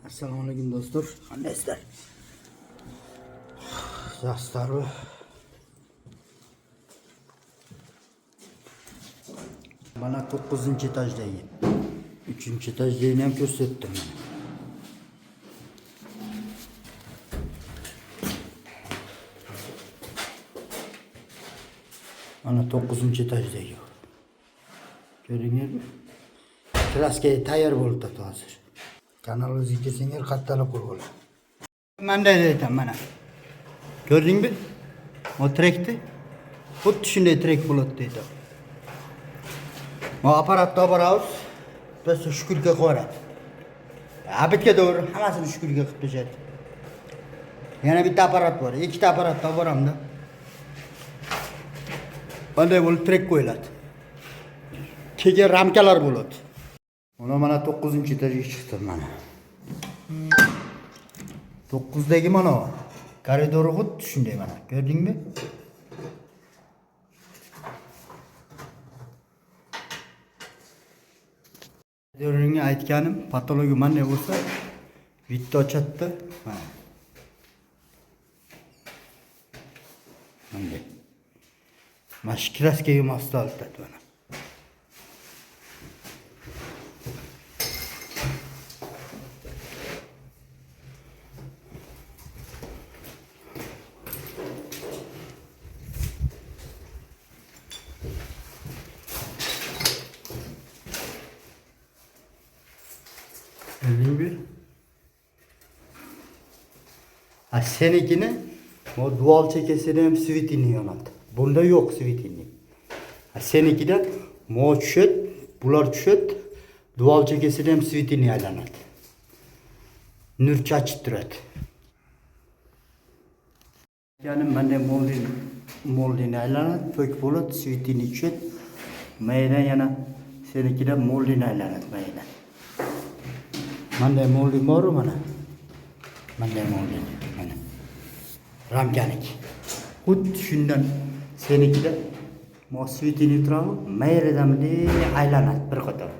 Assalomu alaykum do'stlar. Qandaysizlar? Yaxshilarmi? Mana 9-etajdagi. 3-etajdagini ham ko'rsatdim mana. Mana 9-etajdagi. Ko'ringizmi? Kraskaga tayyor bo'ldi hozir. Kanalingizga kelsanglar qattalab qo'yinglar. Menday deyman mana. Ko'rdingmi? O trekni xuddi shunday trek bo'ladi deydi. Bu apparatni olib boramiz. Biz shukurga qo'yadi. Abitga to'g'ri hammasini shukurga qilib tashadi. Yana bitta apparat bor. Ikkita apparatni olib boramda. Bunday bo'lib trek qo'yiladi. Keyin ramkalar bo'ladi. Mana 9-etajga chiqdim mana. 9dagi mana koridori xuddi shunday mana. Ko'rdingmi? Ko'ringga aytganim, patologiya mana bo'lsa, bitta ochadi. Mana. Bunday. Mashkraskaga mostaltadi mana. Senikini o dual çekesini hem sivitini yonat. Bunda yok sivitini. Senikide mo çöt, bular çöt, dual çekesini hem sivitini aylanat. Nür çaçıttırat. Yani ben de moldini aylanat, pök bulat, sivitini çöt. Meyden yana senikide moldini aylanat meyden. Ben de moldin var mı bana? Ben de moldin. Ramkanik. Xuddi shundan senikida mosvitini turadi, mayradamli aylanadi bir qator.